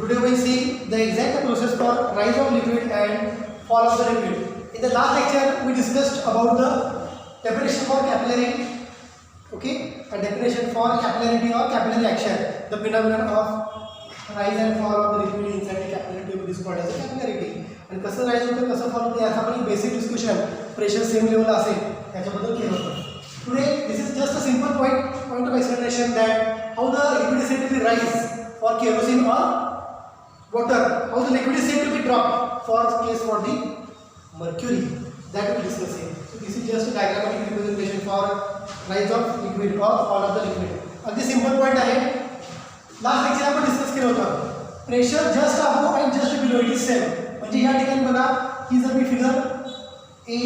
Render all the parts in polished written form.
today we see the exact process for rise of liquid and fall of the liquid. In the last lecture we discussed about the definition for capillarity, okay, a definition for capillarity or capillary action, the phenomenon of rise and fall of the liquid inside the capillary tube is called as a capillarity. And कसं rise होतं कसं fall होतं याचा आपण basic discussion pressure same level असेल त्याच्याबद्दल केलं होतं. Today this is just a simple point of explanation that how the liquid is said to be rise for kerosene or water, how the liquid is said to be drop for case for the mercury, that we will discuss here. So this is just a diagrammatic representation for rise of liquid or fall of the liquid. अगदी simple point आहे. Last lecture आपण discuss केलं होतं pressure just above and just below it is same. म्हणजे या ठिकाणी बघा ही जर मी फिगर ए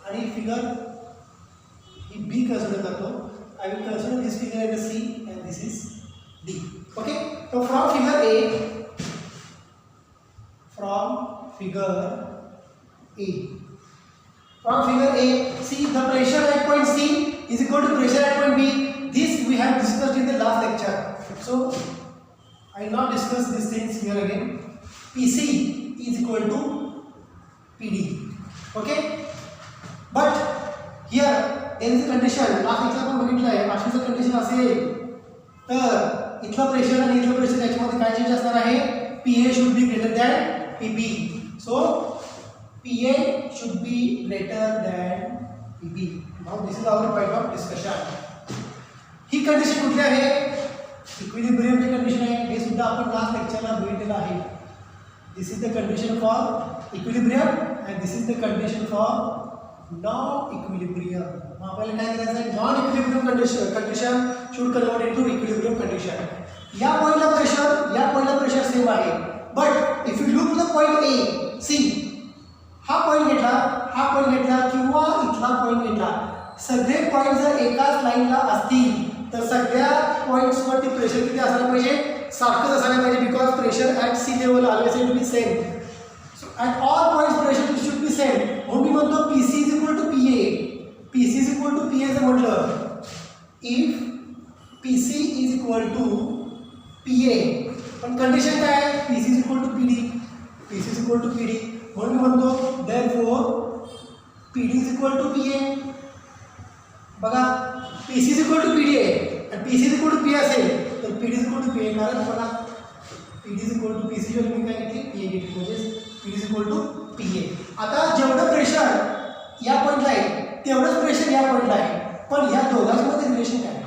आणि फिगर ही बी कन्सिडर करतो, I will consider this figure as C and this is D. Okay, तो from figure A, from figure A. From figure A, see the pressure at point C is equal to pressure at point B. This we have discussed in the last lecture. So I will not discuss these things here again. PC is equal to PD. Okay, but here there is a condition. Last lecture आपण बघितलं आहे. अशी जर condition असेल तर इथलं pressure आणि इथलं प्रेशर याच्यामध्ये काय चेंज असणार आहे? PA should be greater than PB. So PA should be greater than PB. Now this is our point of discussion. He condition कुठली आहे? इक्विलिब्रियम ची कंडिशन आहे. हे सुद्धा आपण लास्ट लेक्चरला बघितलेलं आहे. This is the condition for equilibrium and this is the condition for non equilibrium. मग आपल्याला काय करायचं आहे? Non equilibrium condition should convert into equilibrium condition. या पॉइंटला प्रेशर सेम आहे, but if you look the point A, C हा point घेतला किंवा इथला पॉइंट घेतला, सगळे पॉइंट जर एकाच लाईनला असतील तर सगळ्या पॉइंट्सवरती प्रेशर किती असणार पाहिजे? सारखंच असायला पाहिजे, because pressure at sea level always it be same. So at all points pressure should be same. म्हणून मी म्हणतो PC is equal to PA. PC is equal to PA जर म्हटलं, if PC is equal to PA, पण condition काय आहे? PC is equal to PD. PC is equal to PD. म्हणून मी म्हणतो therefore PD is equal to PA. बघा PC is equal to PD आहे आणि PC is equal to PA असेल तर PD is equal to PA, कारण बघा PD is equal to PC ची मी काय घेतली? PA घेतली, म्हणजे PD is equal to PA. आता जेवढं प्रेशर या पॉइंटला आहे तेवढंच प्रेशर या पॉइंटला आहे, पण या दोघांमध्ये रिलेशन काय?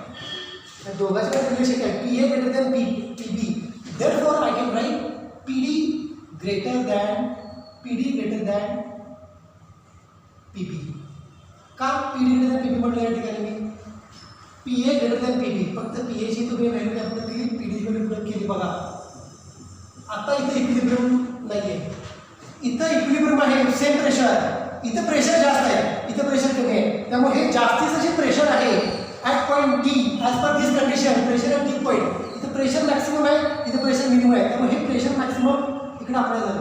दोघांचे रिलेशन काय? PA greater than PB. Therefore I can write PD greater than PB. का PD greater than PB म्हटलं या ठिकाणी मी? PA greater than PB, फक्त PA ची तुम्ही व्हॅल्यू आपण केली, PD ची व्हॅल्यू पुढे केली. बघा आता इथे इक्विलिब्रियम नाहीये, इथं इक्विलिब्रियम आहे, सेम प्रेशर. इथं प्रेशर जास्त आहे, इथं प्रेशर कमी आहे, त्यामुळे हे जास्तीचं जे प्रेशर आहे at point D as per this condition, pressure at D point, इथे प्रेशर मॅक्सिमम आहे, इथे प्रेशर मिनिमम आहे, त्यामुळे हे प्रेशर मॅक्सिमम इकडे अप्लाय झालं,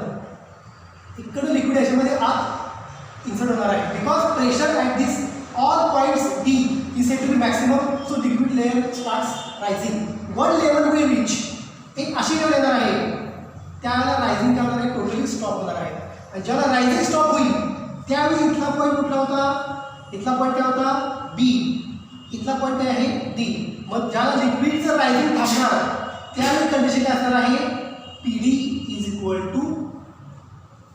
इकडे लिक्विड याच्यामध्ये आत इन्सर्ट होणार आहे, because pressure at this all points D is said to be maximum. So liquid layer starts rising. One level will reach, एक अशी लेवल येणार आहे, त्याला रायझिंग काय होणार आहे? टोटली स्टॉप होणार आहे. आणि जेव्हा रायझिंग स्टॉप होईल त्यावेळी इथला पॉईंट कुठला होता? इथला पॉईंट काय होता? B. इथला पॉइंट काय आहे? डी. मग ज्याला लिक्विडचं रायझिंग थांबणार त्यावेळी कंडिशन काय असणार आहे? PD is equal to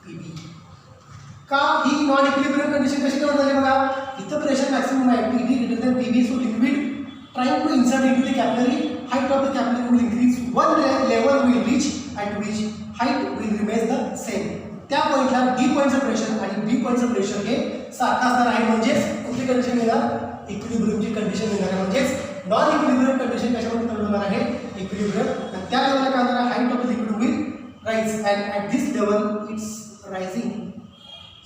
PB. का ही नॉन इक्विलिब्रियम कंडिशन कशी कन्वर्ट झाली? बघा इथं प्रेशर मॅक्सिमम आहे, PD greater than PB. So liquid trying to insert into the capillary, height of the capillary will increase, one level will reach at which height will remain the same. त्या पॉईंटला D पॉईंटचं pressure आणि B पॉईंटचं pressure हे सारखं असणार आहे, म्हणजेच कुठली कंडिशन येणार? इक्विलिब्रियमची कंडिशन येणार आहे, म्हणजेच नॉन इक्विलिब्रियम कंडिशन कशामध्ये कन्वर्ट होणार आहे? इक्विलिब्रियम. त्या लेवलला काय होणार? Height of the liquid will rise and at this level it's rising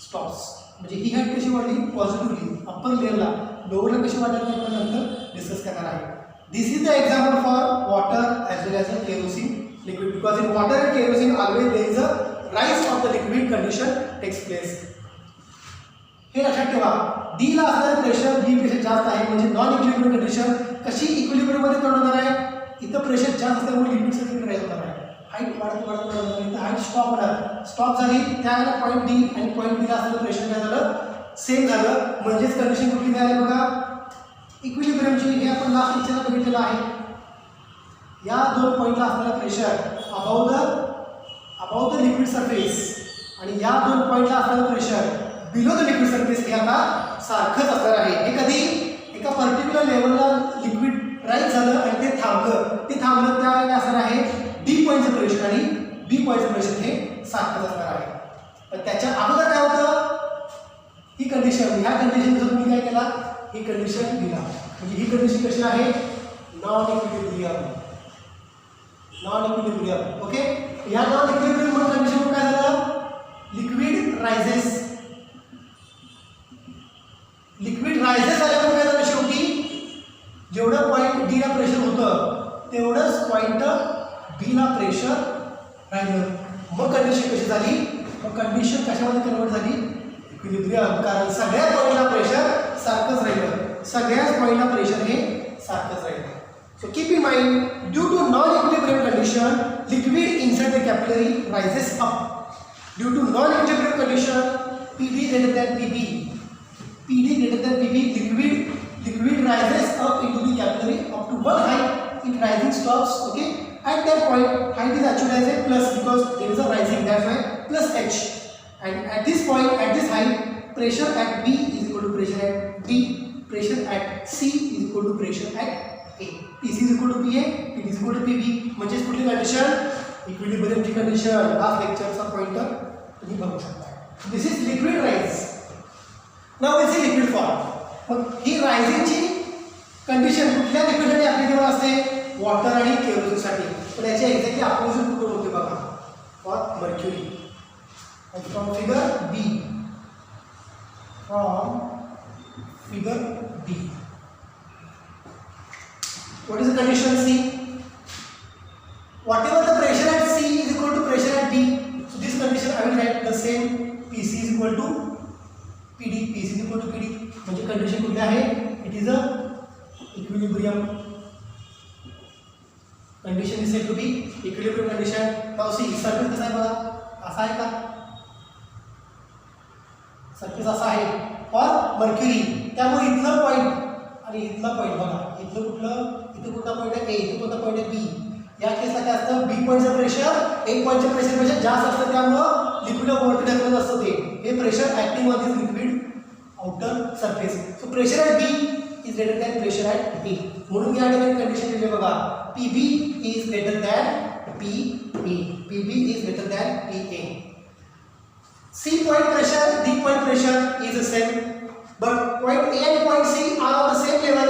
stops. म्हणजे ही हाइट कशी वाढली? Positively upper लेअरला. लोअरला कशी वाढली आपण नंतर डिस्कस करणार आहे. This is the example for water as well as a kerosene liquid, because in water and kerosene always there is a rise of the liquid condition takes place. हे लक्षात ठेवा, D ला असणारे प्रेशर B पेक्षा जास्त आहे, म्हणजे non equilibrium condition कशी equilibrium मध्ये कन्वर्ट होणार आहे? इथं प्रेशर जास्त असल्यामुळे लिक्विड सगळीकडे राईज होणार आहे. हाईट वाढत हाईट स्टॉप होणार, स्टॉप झाली त्यावेळेला पॉईंट डी आणि पॉईंट बीला असलेलं प्रेशर काय झालं, सेम झालं. म्हणजेच कंडिशन कुठली मिळाली बघा, इक्विलिब्रियमची. हे आपण लास्ट लेक्चरला बघितलेलं आहे. या दोन पॉईंटला असलेलं pressure above the liquid surface आणि या दोन पॉईंटला असलेलं pressure below the liquid surface हे आता सारखंच असणार आहे. हे कधी एका पर्टिक्युलर लेवलला लिक्विड राईज झालं आणि ते थांबलं त्यावेळेला असणार आहे डी पॉईंटचं प्रेशर आणि बी पॉईंटचं प्रेशर हे सारखंच असणार आहे. पण त्याच्या अगोदर काय होतं, ही कंडिशन, ह्या कंडिशनचं तुम्ही काय केला, ही कंडिशन दिला. म्हणजे ही कंडिशन कशी आहे, नॉन इक्विलिब्रियम. ओके. या नॉन इक्विलिब्रियम कंडिशन काय झालं, लिक्विड रायझेस झाल्यावर काय झालं, शेवटी जेवढं पॉईंट डी ला प्रेशर होतं तेवढंच पॉईंट बी ला प्रेशर राहिलं. मग कंडिशन कशी झाली, मग कंडिशन कशामध्ये कन्वर्ट झाली, इक्विलिब्रियम. कारण सगळ्या पॉईंटला प्रेशर सारखंच राहिलं, सगळ्याच पॉईंटला प्रेशर हे सारखंच राहिलं. So keep in mind, due to non equilibrium condition liquid inside the capillary rises up. Due to non equilibrium condition PD greater than PB, liquid rises up into the capillary up to one height, it rising stops. Okay, at that point height is actually as a plus because there is a rising, that's why plus h. And at this point, at this height, pressure at B is equal to pressure at D, pressure at C is equal to pressure at A. PC is equal to PA, PD is equal to PB. म्हणजेच कुठली condition, equilibrium ची condition. Last लेक्चरचा pointer तुम्ही बघू शकता. This is liquid rise. Now will see liquid form. मग ही रायझिंगची कंडिशन कुठल्या लिक्विडसाठी ॲप्लिकेबल असते, वॉटर आणि केरोसिनसाठी. पण याची एक्झॅक्टली अपोजिट कुठून होते बघा, for mercury. From figure B, what is the condition C? Whatever the pressure at C is equal to pressure at D. So this condition I will write the same. PC is equal to PD. PC is equal to PD. म्हणजे condition कुठली आहे, it is a equilibrium condition. Is said to be equilibrium condition. Now see surface कसा आहे बघा, असा आहे का, surface असा आहे फॉर मर्क्युरी. त्यामुळे इथलं पॉईंट आणि इथला पॉईंट बघा, इथलं कुठला पॉईंट आहे, इथं कोणता पॉईंट आहे, बी. या केसला काय असतं, बी पॉईंटचं प्रेशर ए पॉईंटच्या प्रेशरपेक्षा जास्त असतं, त्यामुळं लिक्विड वरती ढकलत असतं हे pressure acting on this liquid outer surface. So pressure at B is greater than pressure at A. म्हणून या ठिकाणी कंडिशन दिली बघा, PB is greater than PA. PB is greater than PA. C point pressure, D point pressure is the same, but point A and point C are on the same level.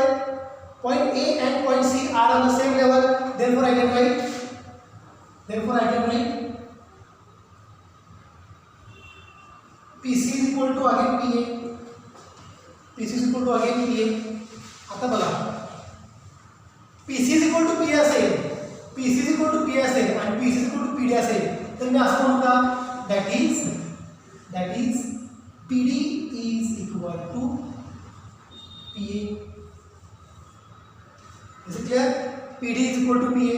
Point A and point C are on the same level. Therefore, I can write PC is equal to again PA. PC is equal to again PA. आता बघा, PC is equal to PA असेल, PC is equal to PA असेल आणि PC is equal to PD असेल, तर मी असं म्हणू का, that is PD is equal to PA. Is it clear? PD is equal to PA.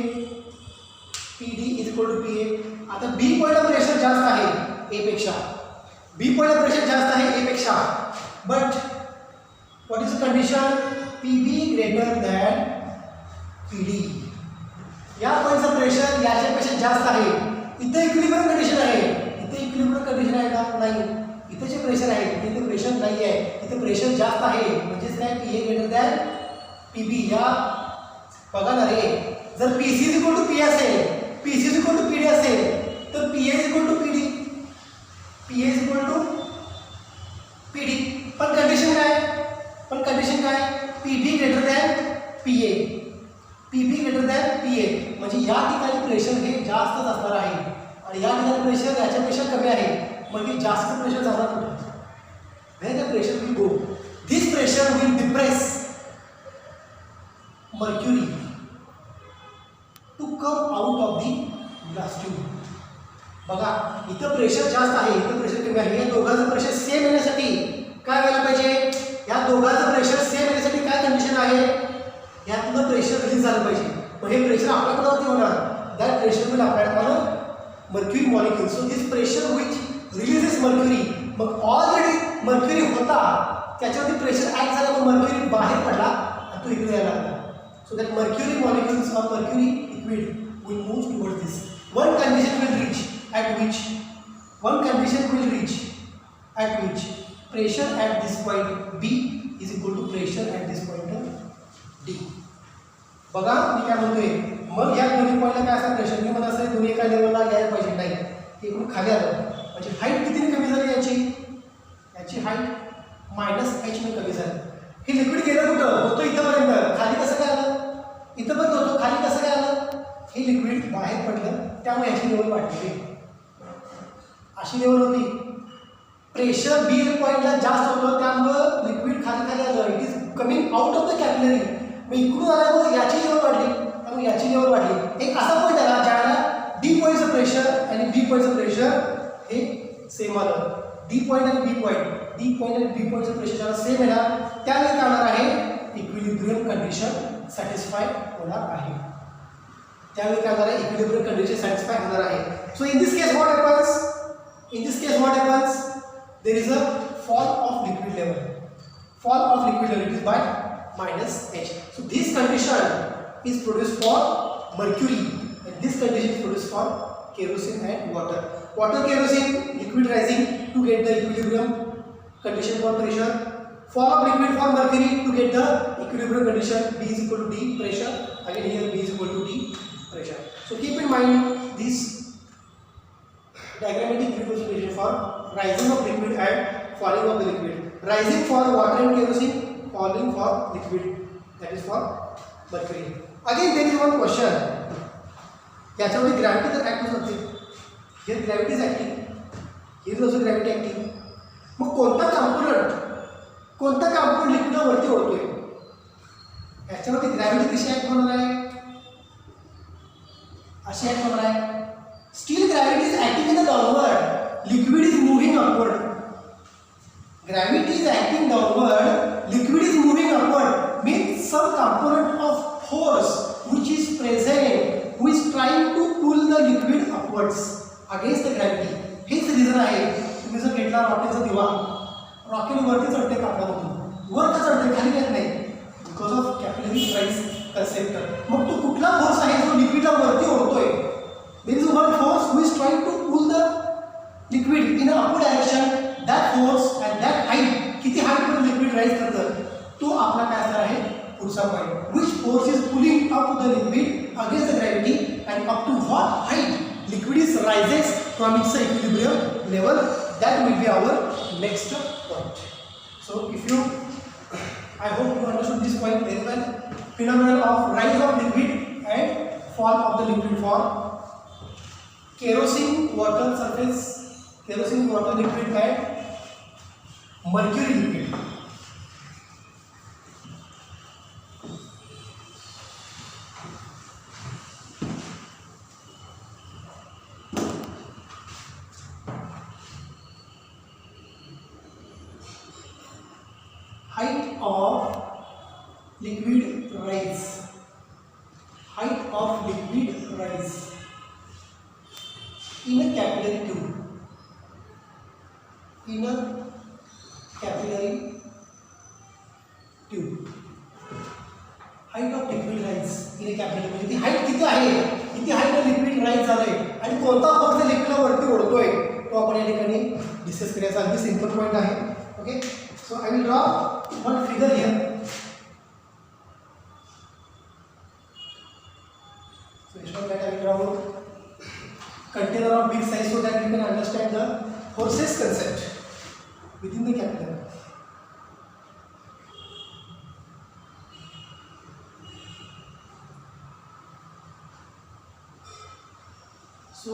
PD is equal to PA. आता B पॉइंटला pressure जास्त आहे A पेक्षा, B पॉइंटला प्रेशर जास्त आहे A पेक्षा, but what is the condition? PB greater than PD. या पॉइंटचं प्रेशर याच्यापेक्षा जास्त आहे. इथे इक्विलिब्रियम कंडिशन आहे, इथे इक्विलिब्रियम कंडिशन आहे का, नाही. इथे जे प्रेशर आहे इथे प्रेशर नाही आहे, इथे प्रेशर जास्त आहे. म्हणजेच काय, PA ग्रेटर दॅन PB. या बघा ना रे, जर PC is equal to P असेल, PC is equal to PD असेल, तर PA is equal to PD, PA is equal to PD. पण कंडिशन काय, PB greater than PA. PB greater than PA. म्हणजे या ठिकाणी प्रेशर हे जास्तच असणार आहे आणि या ठिकाणी प्रेशर याच्यापेक्षा कमी आहे. म्हणजे जास्त प्रेशर जाणार कुठे, where the pressure will go, this pressure will depress mercury to come out of the glass tube. बघा, इथं प्रेशर जास्त आहे, इथं प्रेशर कमी आहे. या दोघांचं प्रेशर सेम येण्यासाठी काय व्हायला पाहिजे, या दोघांचं प्रेशर सेम येण्यासाठी काय कंडिशन आहे, यातलं प्रेशर रिलीज झालं पाहिजे. मग हे प्रेशर आपल्याकडे होणार, that pressure will apply on a mercury molecule. So this pressure which releases mercury, mug already mercury होता त्याच्यावरती प्रेशर ऍक्ट झाला, मग मर्क्युरी बाहेर पडला आणि तो इकडे यायला लागला. So that mercury molecules or mercury liquid will move towards this. One condition will reach at which pressure at this point B is equal to pressure at this point D. बघा मी काय म्हणतोय, मग या दोन्ही पॉईंटला काय असं प्रेशर मी म्हणत असेल दोन्ही एका लेवलला घ्यायला पाहिजे, नाही इकडून खाली आलं म्हणजे हाईट कितीने कमी झाली याची हाईट -h ने कमी झाली. हे लिक्विड गेलं कुठं होतं इथंपर्यंत, खाली कसं काय आलं, इथं पण होतं खाली कसं काय आलं, हे लिक्विड बाहेर पडलं त्यामुळे याची लेवल वाढली. अशी लेवल होती, प्रेशर बी पॉईंटला जास्त होतं त्यामुळं लिक्विड खाली आलं, it is coming out of the capillary. मग इकडून आल्यामुळे याची लेवल वाढली त्यामुळे याची लेवल वाढली. एक असा पॉईंट आला ज्याला डी पॉईंटचं प्रेशर आणि बी पॉईंटचं प्रेशर हे सेम आलं. डी पॉईंट आणि बी पॉईंटचं प्रेशर ज्याला सेम येणार त्यावेळी काय होणार आहे, इक्विलिब्रियम कंडिशन सॅटिस्फाय होणार आहे. त्यावेळी काय होणार आहे, इक्विलिब्रियम कंडिशन सॅटिस्फाय होणार आहे. So in this case what happens, there is a fall of liquid level. It is by -h. So this condition is produced for mercury and this condition is produced for kerosene and water. Kerosene, liquid rising to get the equilibrium condition for pressure. Fall of liquid for mercury to get the equilibrium condition, B is equal to D pressure. Again here B is equal to D pressure. So keep in mind this diagrammatic representation for rising of liquid and falling of the liquid. Rising for water and kerosene, falling for liquid, that is for mercury. Again there is one question. याच्यामध्ये gravity तर act होत असते, here gravity is acting, here is also gravity acting. मग कोणता component liquid वरती ओढतोय, याच्यावरती gravity कशी act होणार आहे, अशी ऍक्ट होणार आहे. Still gravity is acting in the downward, liquid is moving upward. Gravity is acting downward, liquid is moving upward, means some component of force which is present, who is trying to pull the liquid upwards against the gravity. H reason आहे. तुम्ही जर घेतला रॉकेटचा दिवा, rocket वरती चढते कापडामधून, वर का चढते खाली येत नाही, because of capillary rise concept. मग तो कुठला फोर्स आहे जो लिक्विडला वरती ओढतोय, there is one force who is trying to pull the liquid in a upward direction. That force and that height, किती हाईट पर लिक्विड राइज करतं, तो आपला काय असणार आहे पुढचा point. which force is pulling up the liquid against the gravity and up to what height liquid is rises from its equilibrium level, that will be our next point. So if you, I hope you understood this point very well. Phenomenon of rise of liquid and fall of the liquid for kerosene water surface, kerosene water liquid and mercury liquid. Height of liquid rise. Height of liquid rise in a capillary tube. In a capillary tube. Height of liquid rise in a capillary tube. ती height किती आहे, किती height liquid rise झाले आणि कोणता force liquid वरती ओढतोय तो आपण या ठिकाणी डिस्कस करायचा. अगदी सिंपल पॉइंट आहे. Okay, so I will draw one figure here. So this one that I will draw container of big size so that you can understand the forces concept within the capillary. So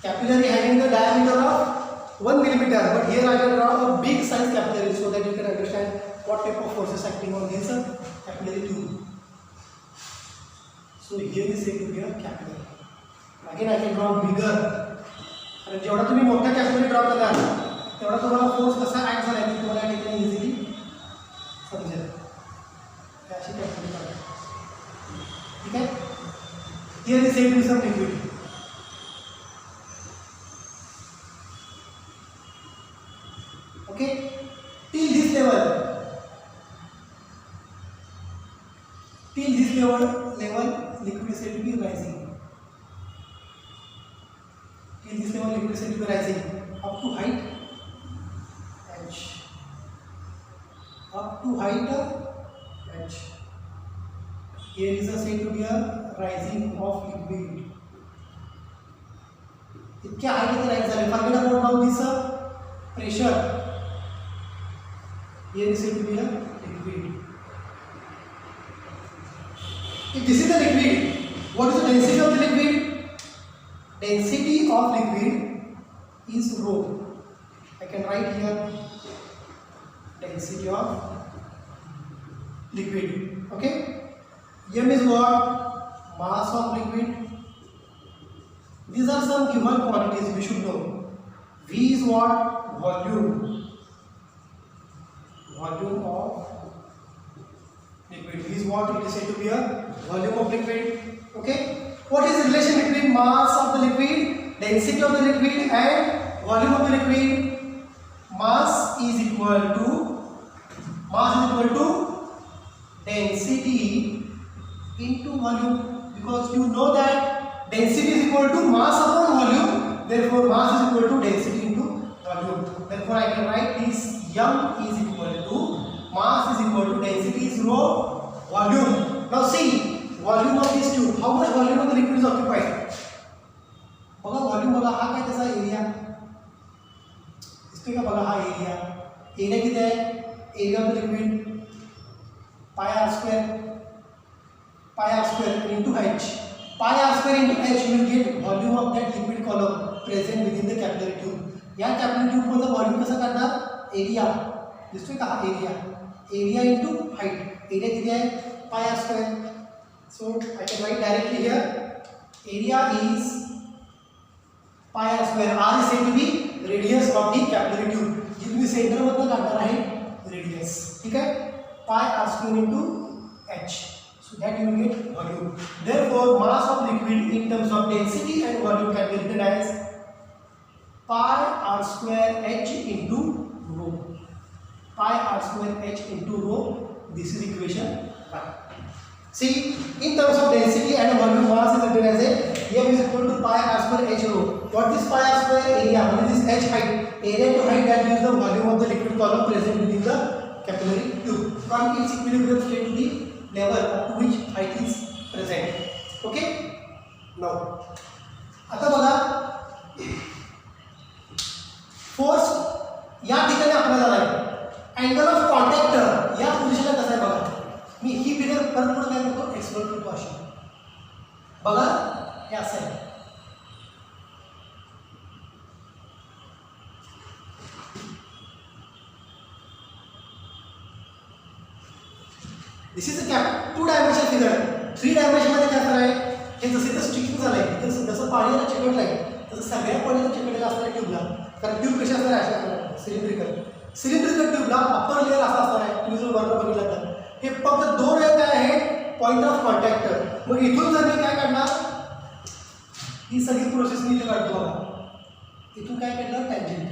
capillary having the diameter of 1 millimeter, but here I will draw a big size capillary so that you can understand what type of forces acting on this capillary tube. So here is said to be a capillary. Again I can draw bigger. आणि जेवढा तुम्ही मोठा capillary draw कराल तेवढा तुम्हाला force कसा act झाला आहे तुम्हाला या ठिकाणी इझिली समजेल. अशी कॅपिलरी काढा. ठीक आहे. Here is said to be some liquid. Okay, till this level, liquid is said to be rising. Till this level, liquid is said to be rising up to height h. Up to height h. Here is said to be a rising of liquid. इतक्या height मध्ये rise झाले. Forget about now this pressure. Here is said to be a liquid. If this is the liquid, what is the density of the liquid? Density of liquid is rho. I can write here density of liquid. Okay. M is what? Mass of liquid. These are some given quantities we should know. V is what? Volume. Volume of liquid. V is what? It is said to be a volume of liquid. Okay. What is the relation between mass of the liquid, density of the liquid, and volume of the liquid? Mass is equal to density into volume, because you know that density is equal to mass upon volume. Therefore, mass is equal to density into volume. Therefore, I can write this M is equal to mass is equal to density is rho volume. Now see, volume of this tube. How much volume of the liquid is occupied? बघा volume बघा, हा काय त्याचा area दिसतोय का? बघा हा area किती आहे? Area of the liquid pi are square into h. Pi r square into h, you will get volume of that liquid column present within the capillary tube. या capillary tube मधलं volume कसं काढणार? Area दिसतोय का? हा area into height. Area किती आहे? pi r square. So I can write directly here. Area is pi r square. R is said to be radius of the capillary tube. जी तुम्ही centre मधलं काढणार आहे radius. ठीक आहे? Pi r square into h. So that you will get volume. Therefore, mass of liquid in terms of density and volume can be written as pi r square h into rho. Pi r square h into rho. This is equation 1. See, in terms of density and volume, mass is written as M is equal to pi r square h rho. What is pi r square? Area. What is this h height? Area to height, that gives the volume of the liquid column present within the capillary tube from its equilibrium state to the level up to which height is present. Okay. Now, आता बघा force या ठिकाणी आपल्याला नाही. Angle of contact या पोझिशनला कसं आहे बघा. मी ही फिगर परत पुढे काय करतो? एक्सप्लोर करतो अशी. बघा हे असं आहे. This is a 2-dimensional figure. 3 मध्ये काय असणार आहे? हे जसं स्टिकिंग झालंय, जसं पाण्याला चिकटलंय तसं सगळ्या पाण्याला चिकटलेलं असणार ट्यूबला. कारण ट्यूब कशी असणार आहे? सिलेंड्रिकल ट्यूबला अप्पर लेअर असा असणार आहे. तुम्ही जर वरनं बघितलं तर हे फक्त 2 काय आहे? Point of contact. मग इथून जर मी काय काढणार? ही सगळी प्रोसेस मी इथे काढतो बघा. इथून काय काढणार? टँजेंट.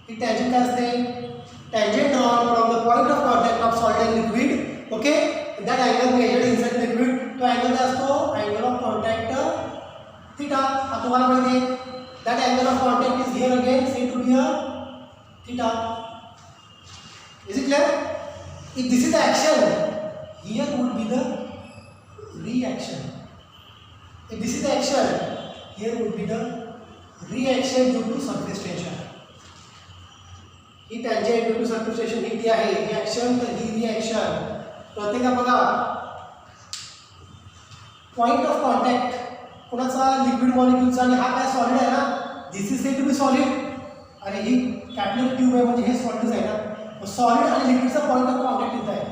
ही टँजेंट काय असते? Tangent drawn from the point of contact of solid and liquid. Okay, that angle measured inside the liquid. तो angle काय असतो? Angle of contact theta. हा तुम्हाला माहिती आहे. That angle of contact is here again said to be a theta. Is it clear? If this is the action, here would be the reaction. If this is the action, here would be the reaction due to surface tension. ही tangent due to surface tension ही ती आहे reaction. तर ही reaction प्रत्येका बघा point of contact कोणाचा? Liquid मॉलिक्यूलचा. आणि हा काय? सॉलिड आहे ना. This is said to be solid. आणि ही कॅपिलरी ट्यूब आहे म्हणजे हे सॉलिडच आहे ना. सॉलिड आणि लिक्विडचा पॉइंट ऑफ कॉन्टॅक्ट इथं आहे.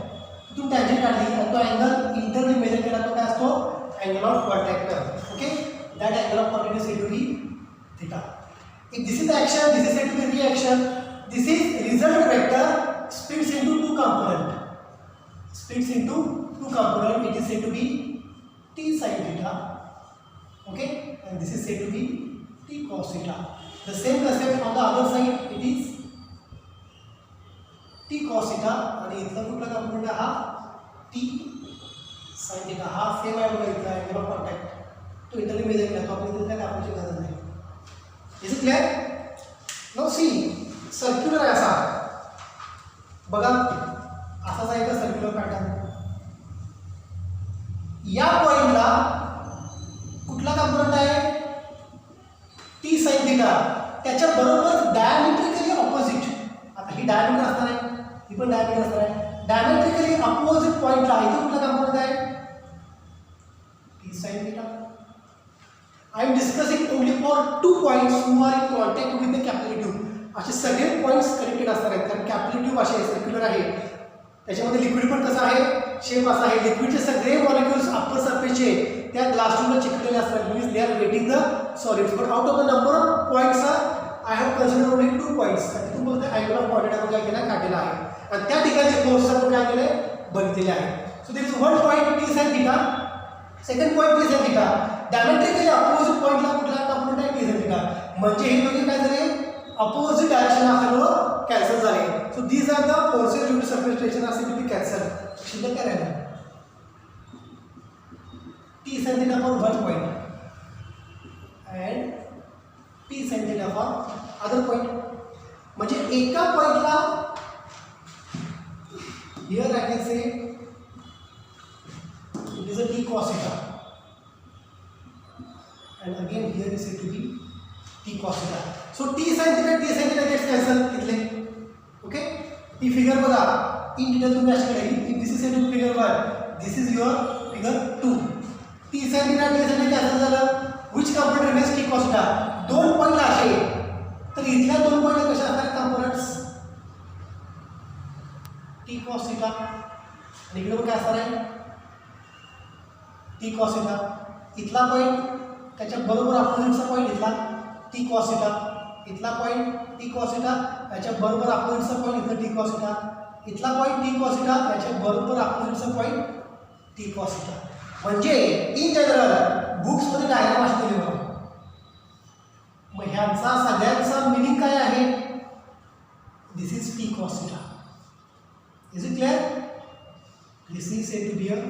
तिथून टँजेंट काढली आणि तो अँगल इंटरली मेजर केला तो काय असतो? Angle of contact. Okay, that angle of contact is said to be theta. If this is the action, this is said to be reaction. This is result vector splits into 2 component. It is said to be t sin theta, okay, and this is said to be t cos theta. The same concept on the other side, it is t cos theta आणि इथला कुठला component हा t sin theta हा same आहे बघा इथला angle of contact तो interview major केला तो आपण इथे काय दाखवायची गरज नाही. Is it clear? Now C circular आहे असा बघा असाच आहे का सर्क्युलर पॅटर्न. या पॉइंटला कुठला कंपोनेंट आहे टी साइन थीटा त्याच्या बरोबर डायमेट्रिकली ऑपोजिट. आता ही डायमीटर असणार आहे ही पण डायमीटर असणार आहे. डायमेट्रिकली ऑपोजिट पॉइंटला इथे कुठला कंपोनेंट आहे T sine theta. I am discussing only for 2 points who are in contact with the capillary tube. असे सगळे पॉइंट्स कनेक्टेड असणार आहेत कारण कॅपिलरी ट्यूब असे सर्क्युलर आहे. त्याच्यामध्ये लिक्विड पण कसं आहे शेप असा आहे. लिक्विडचे सगळे मॉलिक्युल्स अप्पर सरफेसचे त्या ग्लास ट्यूबला चिकटलेले असतात. Means they are wetting the solids. But out of the number of points I have consider only 2 points. तू बोलतो अँगल ऑफ कॉन्टॅक्ट आपण काय केला काढलेला आहे आणि त्या ठिकाणचे फोर्स आपण काय केले बघितलेले आहे. So there is one point T sine theta, second point T sine theta. Diametrically opposite पॉइंटला कुठला कंपोनेंट आहे टी साइन थीटा. म्हणजे हे दोघे काय झाले अपोजिट डायरेक्शन असल्यामुळं कॅन्सल झाले. So these are the forces due to surface tension असे टू बी कॅन्सल. शिल्लक काय राहिलं T sine theta for one point and T sine theta for other point. म्हणजे एका पॉइंटला here I can say it is a T cos theta and again here is said to be t cos theta. So t sin theta gets cancel इथले. Okay ही figure बघा in detail तुम्ही अशी काढली. If this is said to be figure 1 this is your figure 2. t sin theta cancel झालं. Which component remains t cos theta. दोन पॉइंटला असे तर इथल्या दोन पॉइंटला कशा असतात कंपोनेंट्स t cos theta आणि इकडे काय असणार आहे t cos theta. इथला पॉइंट त्याच्या बरोबर अपोजिटचा पॉइंट इथला टी कॉस थीटा. इथला पॉइंट टी कॉस थीटा त्याच्या बरोबर अपोजिटचा पॉइंट इथला टी कॉस थीटा. इथला पॉइंट टी कॉस थीटा त्याच्या बरोबर अपोजिटचा पॉइंट टी कॉस थीटा. म्हणजे इन जनरल बुक्समध्ये डायग्राम असते बघा. मग ह्यांचा सगळ्यांचा मिनिंग काय आहे this is T cos theta. Is it clear? This is said to be a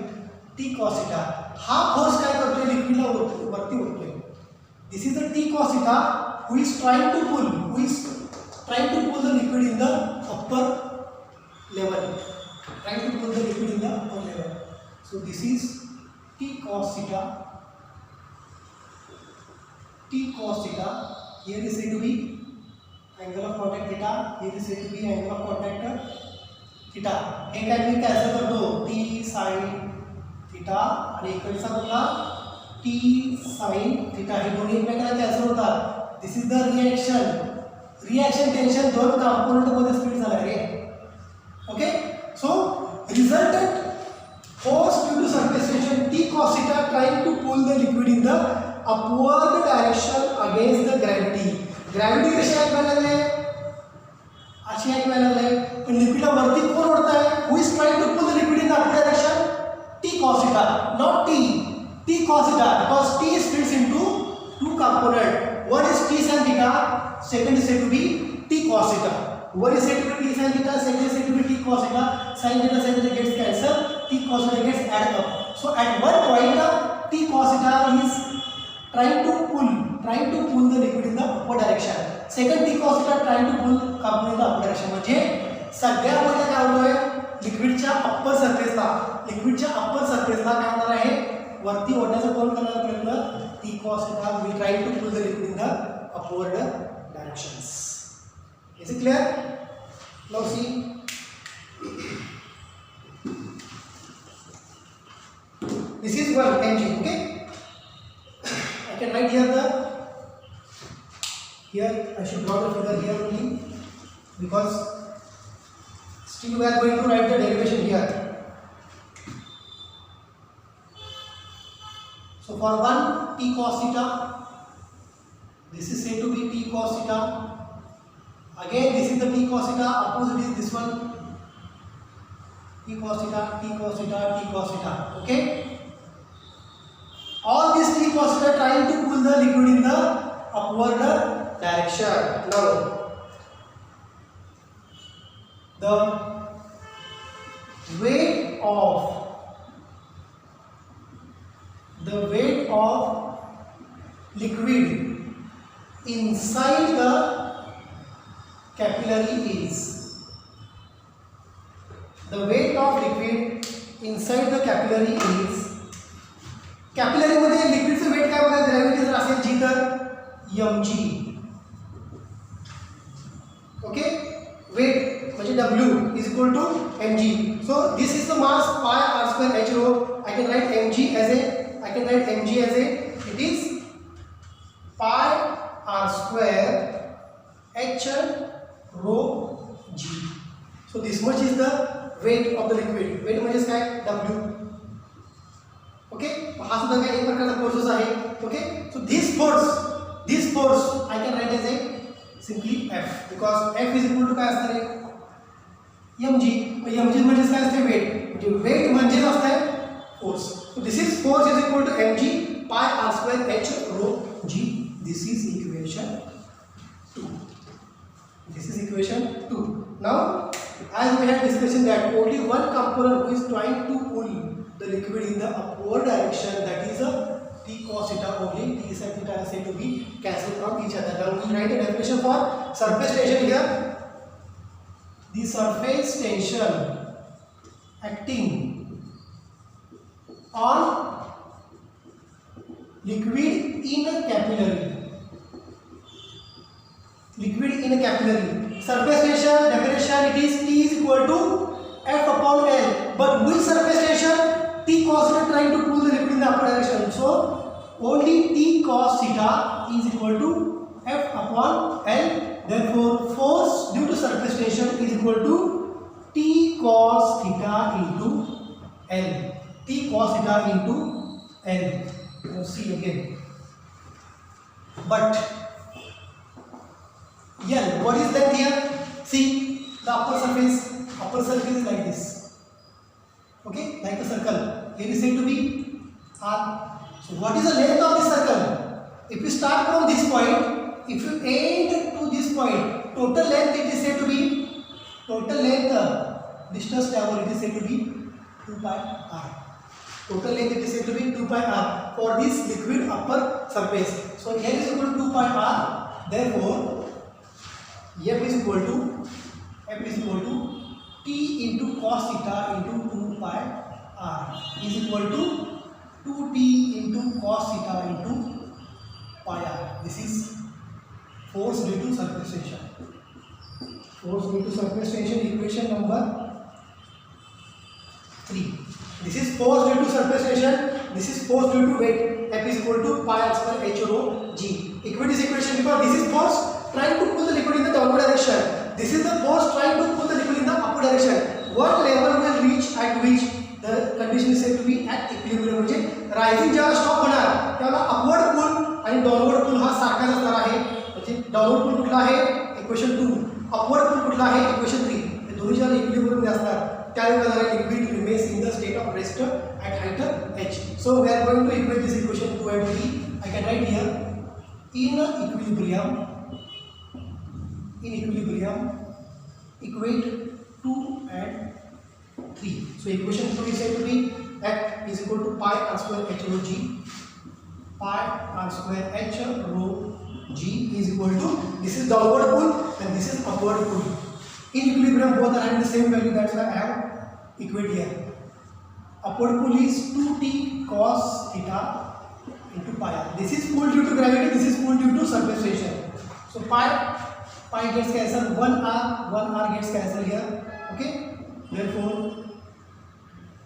T cos theta. हा फोर्स काय करतोय लिक्विडला वरती ओढतोय. This is the T cos theta who is trying to pull the liquid in the upper level. Trying to pull the liquid in the upper level. So this is T cos theta. T cos theta here is said to be angle of contact theta. Here is said to be angle of contact theta. हे काय मी cancel करतो T sine theta आणि इकडचा कुठला T sine theta. हे दोन्ही एकमेकांना cancel होतात. This is the reaction tension दोन कंपोनेंट मध्ये स्प्लिट झाला रे. Okay so resultant force due to surface tension T cos theta trying to pull the liquid in the upward direction against the gravity. Gravity कशी act व्हायला लागले अशी act व्हायला लागले. पण लिक्विडला वरती कोण ओढत आहे who is trying to pull the liquid in the upward direction t cos theta, not t cos theta, because t is split into 2 components. One is t sin theta, second is said to be t cos theta. One is said to be t sin theta, second is said to be t cos theta. Sin theta gets cancelled, t cos theta gets added up. So at one point t cos theta is trying to pull the liquid in the upward direction. Second t cos theta trying to pull component in the upward direction. म्हणजे सगळ्या मध्ये काय होतोय लिक्विडच्या upper सरफेसला काय होणार आहे वरती ओढण्याचा कोण करणार प्रयत्न T cos theta will try to pull the liquid in the upward directions. Is it clear? Now see this is one mg. Okay I can write here I should draw the figure here only because still we are going to write the derivation here. So for one t cos theta, this is said to be t cos theta. Again this is the t cos theta, opposite is this one t cos theta, t cos theta, t cos theta. Okay. All these T cos theta trying to pull the liquid in the upward direction. Now the weight of liquid inside the capillary is capillary मध्ये लिक्विडचं wait काय बघा gravity जर असेल जी तर mg. Okay wait म्हणजे w is equal to mg. So this is the mass pi r square h rho. I can write mg as it is pi r square h rho g. So this much is the weight of the liquid. weight म्हणजे काय w. Okay हा सुद्धा काय एक प्रकारचा forces आहे. Okay so this force I can write as a simply F because F is equal to काय असणार आहे mg. mg म्हणजे काय असते वेट. म्हणजे वेट म्हणजे असते force. So this is force is equal to mg pi r square h rho g. This is equation 2. Now as we had discussed that only one component who is trying to pull the liquid in the upward direction, that is a T cos theta only. T sin theta is said to be cancelled from each other. Now we write a definition for surface tension here. The surface tension acting on liquid in a capillary. Surface tension definition, it is T is equal to F upon L. But which surface tension? T cos theta trying to pull the liquid in the upper direction. So only T cos theta is equal to F upon L. Therefore force due to surface tension is equal to T cos theta into L. T cos theta into L. Now see again. But L, what is that here? See the upper surface is like this. Okay, like a circle. Here is said to be R. So what is the length of this circle? If you start from this point, if you end to this point, total length it is said to be distance travel it is said to be 2 pi r. Total length it is said to be 2 pi r for this liquid upper surface. So here is equal to 2 pi r. Therefore F is equal to T into cos theta into 2 pi r is equal to 2T into cos theta into pi r. This is force due to surface tension. Equation number 3. This is force due to surface tension. This is force due to weight. F is equal to pi r square h rho g. Equate this equation because this is force trying to pull the liquid in the downward direction. This is the force trying to pull the liquid in the upward direction. What level will reach at which the condition is said to be at equilibrium. म्हणजे rising जेव्हा stop होणार तेव्हा upward पुल आणि downward पुल हा सारखाच असणार आहे. म्हणजे डाउनवर्ड पुल कुठला आहे इक्वेशन 2, अपवर्ड पुल कुठला आहे इक्वेशन 3. हे दोन्ही जेव्हा इक्विलिब्रियम मध्ये असतात त्यावेळेला liquid remains in the state of rest at height h. So we are going to equate this equation 2 and 3. I can write here in equilibrium equate 2 and 3. So equation 2 is said to be F is equal to pi r square h rho g. Pi r square h rho g is equal to, this is downward pull and this is upward pull. In equilibrium both are having the same value, that's why I have equate here. Upward pull is 2t cos theta into pi r. This is pull due to gravity, this is pull due to surface tension. So pi gets cancelled, 1 r gets cancelled here. Okay, therefore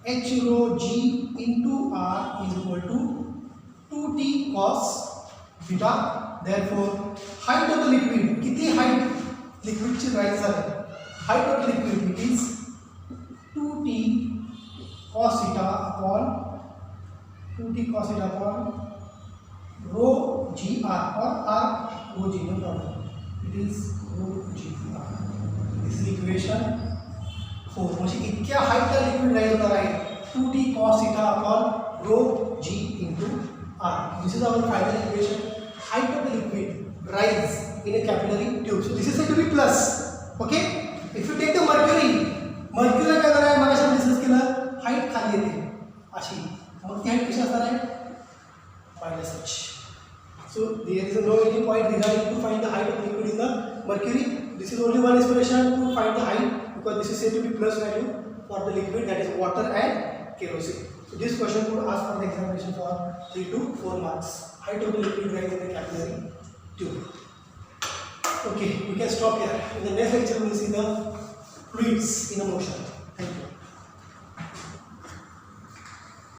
h rho g into r is equal to 2t cos theta. Therefore height of the liquid, किती height liquid ची rise झाली, height of the liquid it is 2t cos theta upon rho g r or r rho g, no problem, it is rho g r. This is equation 4. म्हणजे इतक्या हाईटला liquid rise होणार आहे 2t cos theta upon rho g into R. This is our final equation. Height of the liquid rise in a capillary tube. So this is said to be plus. Okay. If you take the mercury काय करणार आहे मगाशी आपण discuss केलं height खाली येते अशी मग ती हाईट कशी असणार आहे -h. So there is no any point regarding to find the height of liquid in the mercury. This is only one inspiration to find the height because this is said to be plus value for the liquid, that is water and kerosene. So this question could ask for the examination for 3 to 4 marks. Height of the liquid rise in the capillary tube. Okay, we can stop here. In the next lecture we will see the fluids in a motion.